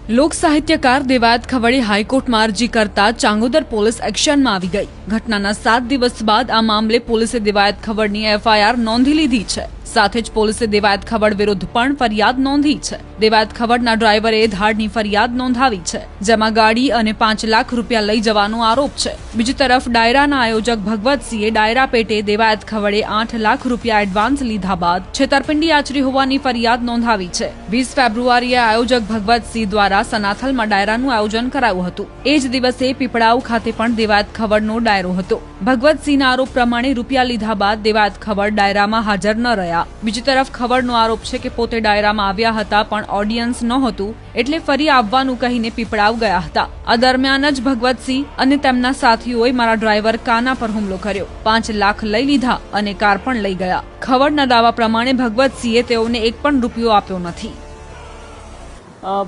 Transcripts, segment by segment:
लोक साहित्यकार देवायत खवड़े हाईकोर्ट में अरजी करता चांगोदर पोलीस एक्शन में આવી ગઈ। ઘટનાના 7 દિવસ બાદ આ મામલે પોલીસે દેવાયત ખવડની એફઆઈઆર નોંધી લીધી છે। સાથે જ પોલીસે દેવાયત ખવડ વિરુદ્ધ પણ ફરિયાદ નોંધી છે। દેવાયત ખવડના ડ્રાઈવરે ધાડની ફરિયાદ નોંધાવી છે, જેમાં ગાડી અને 5 લાખ રૂપિયા લઈ જવાનો આરોપ છે। બીજી તરફ ડાયરાના આયોજક ભગવતસિંહે ડાયરા પેટે દેવાયત ખવડે 8 લાખ રૂપિયા એડવાન્સ લીધા બાદ છેતરપિંડી આચરી હોવાની ફરિયાદ નોંધાવી છે। 20 ફેબ્રુઆરીએ આયોજક ભગવતસિંહ દ્વારા સનાથલમાં ડાયરાનું આયોજન કરાયું હતું। એ જ દિવસે પીપળાવ ખાતે પણ દેવાયત ખવડનો ડાયરો હતો। ભગવતસિંહના આરોપ પ્રમાણે રૂપિયા લીધા બાદ દેવાયત ખવડ ડાયરામાં હાજર ન રહ્યા। બીજી તરફ ખવડનો આરોપ છે કે પોતે ડાયરામાં આવ્યા હતા પણ ઓડિયન્સ નહોતું, એટલે ફરી આવવાનું કહીને પીપળાવ ગયા હતા। આ દરમિયાન જ ભગવતસિંહ અને તેમના સાથીઓએ મારા ડ્રાઈવર કાના પર હુમલો કર્યો, 5 લાખ લઈ લીધા અને કાર પણ લઈ ગયા। ખવડના દાવા પ્રમાણે ભગવતસિંહે તેઓને એક પણ રૂપિયો આપ્યો નથી।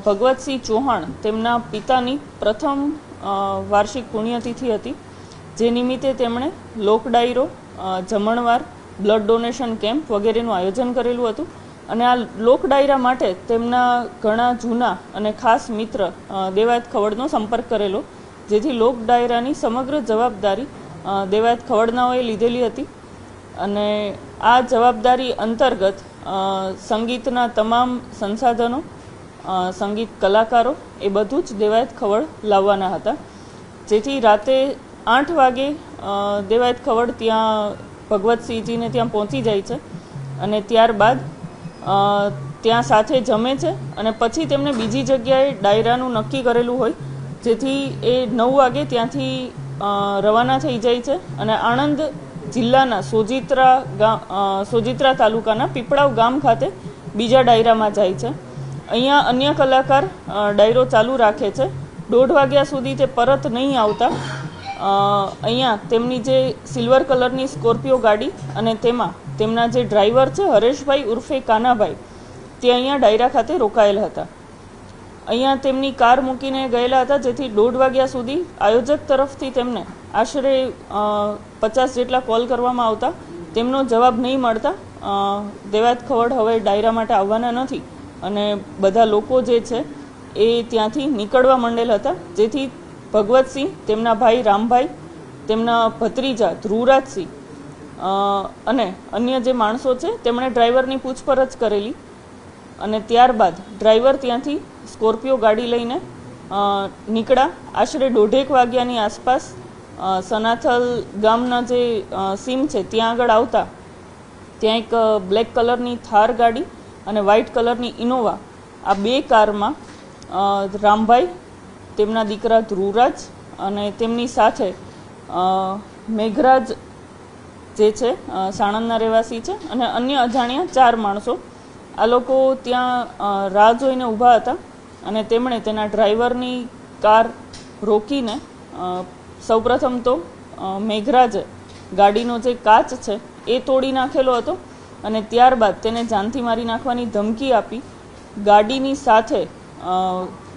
ભગવતસિંહ ચૌહાણ તેમના પિતાની પ્રથમ વાર્ષિક પુણ્યતિથિ હતી, જે નિમિત્તે તેમણે લોક ડાયરો, જમણવાર, બ્લડ ડોનેશન કેમ્પ વગેરેનું આયોજન કરેલું હતું। અને આ લોક ડાયરા માટે તેમના ઘણા જૂના અને ખાસ મિત્ર દેવાયત ખવડનો સંપર્ક કરેલો, જેથી લોક ડાયરાની સમગ્ર જવાબદારી દેવાયત ખવડનાઓએ લીધેલી હતી। અને આ જવાબદારી અંતર્ગત સંગીતના તમામ સંસાધનો, સંગીત કલાકારો એ બધું જ દેવાયત ખવડ લાવવાના હતા, જેથી રાતે 8 વાગે દેવાયત ખવડ ત્યાં ભગવતસિંહજીને ત્યાં પહોંચી જાય છે અને ત્યારબાદ ત્યાં સાથે જમે છે અને પછી તેમણે બીજી જગ્યાએ ડાયરાનું નક્કી કરેલું હોય, જેથી એ 9 વાગે ત્યાંથી રવાના થઈ જાય છે અને આણંદ જિલ્લાના સોજિત્રા તાલુકાના પીપળાવ ગામ ખાતે બીજા ડાયરામાં જાય છે। અહીંયા અન્ય કલાકાર ડાયરો ચાલુ રાખે છે। 1:30 વાગ્યા સુધી તે પરત નહીં આવતા અહીંયા તેમની જે સિલ્વર કલરની સ્કોર્પિયો ગાડી અને તેમાં તેમના જે ડ્રાઈવર છે હરેશભાઈ ઉર્ફે કાનાભાઈ, તે અહીંયા ડાયરા ખાતે રોકાયેલ હતા। અહીંયા તેમની કાર મૂકીને ગયેલા હતા, જેથી 1:30 વાગ્યા સુધી આયોજક તરફથી તેમને આશરે 50 જેટલા કોલ કરવામાં આવતા તેમનો જવાબ નહીં મળતા દેવાયત ખવડ હવે ડાયરા માટે આવવાના નથી અને બધા લોકો જે છે એ ત્યાંથી નીકળવા માંડેલ હતા, જેથી ભગવતસિંહ, તેમના ભાઈ રામભાઈ, તેમના ભત્રીજા ધ્રુવરાજસિંહ અને અન્ય જે માણસો છે તેમણે ડ્રાઈવરની પૂછપરછ કરેલી અને ત્યારબાદ ડ્રાઈવર ત્યાંથી સ્કોર્પિયો ગાડી લઈને નીકળ્યા। આશરે 1:30 વાગ્યાની આસપાસ સનાથલ ગામના જે સીમ છે ત્યાં આગળ આવતા ત્યાં એક બ્લેક કલરની થાર ગાડી અને વ્હાઇટ કલરની ઇનોવા, આ 2 કારમાં રામભાઈ, તેમના દીકરા ધ્રુવરાજ અને તેમની સાથે મેઘરાજ જે છે સાણંદના રહેવાસી છે અને અન્ય અજાણ્યા 4 માણસો, આ લોકો ત્યાં રાહ જોઈને ઊભા હતા અને તેમણે તેના ડ્રાઈવરની કાર રોકીને સૌપ્રથમ તો મેઘરાજે ગાડીનો જે કાચ છે એ તોડી નાખેલો હતો અને ત્યારબાદ તેને જાનથી મારી નાખવાની ધમકી આપી ગાડીની સાથે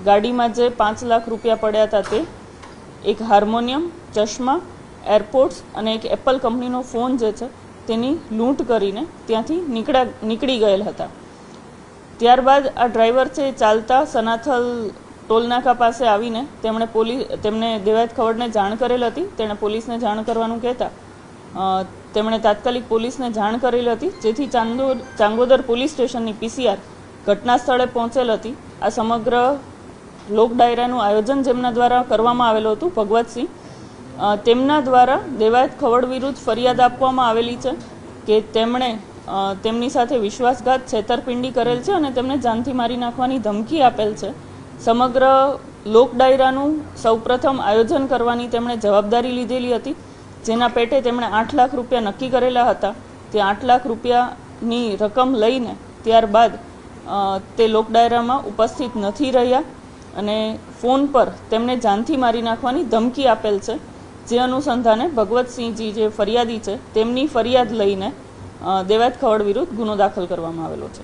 ગાડીમાં જે 5 લાખ રૂપિયા પડ્યા હતા તે, એક હાર્મોનિયમ, ચશ્મા, એરપોર્ટ્સ અને એક એપલ કંપનીનો ફોન જે છે તેની લૂંટ કરીને ત્યાંથી નીકળી ગયેલ હતા। ત્યારબાદ આ ડ્રાઈવર છે ચાલતા સનાથલ ટોલનાકા પાસે આવીને તેમણે દેવાયત ખવડને જાણ કરેલ હતી। તેણે પોલીસને જાણ કરવાનું કહેતા તેમણે તાત્કાલિક પોલીસને જાણ કરેલ હતી, જેથી ચાંગોદર પોલીસ સ્ટેશનની પીસીઆર ઘટના સ્થળે પહોંચેલ હતી। આ સમગ્ર લોક ડાયરાનું આયોજન જેમના દ્વારા કરવામાં આવેલું હતું ભગવતસિંહ, તેમના દ્વારા દેવાયત ખવડ વિરુદ્ધ ફરિયાદ આપવામાં આવેલી છે કે તેમણે તેમની સાથે વિશ્વાસઘાત, છેતરપિંડી કરેલ છે અને તેમને જાનથી મારી નાખવાની ધમકી આપેલ છે। સમગ્ર લોક ડાયરાનું સૌપ્રથમ આયોજન કરવાની તેમણે જવાબદારી લીધેલી હતી, જેના પેટે તેમણે 8 લાખ રૂપિયા નક્કી કરેલા હતા। તે 8 લાખ રૂપિયાની રકમ લઈને ત્યારબાદ તે લોક ડાયરામાં ઉપસ્થિત નથી રહ્યા અને ફોન પર તેમને જાનથી મારી નાખવાની ધમકી આપેલ છે, જે અનુસંધાને ભગવતસિંહજી જે ફરિયાદી છે તેમની ફરિયાદ લઈને દેવાયત ખવડ વિરુદ્ધ ગુનો દાખલ કરવામાં આવેલો છે।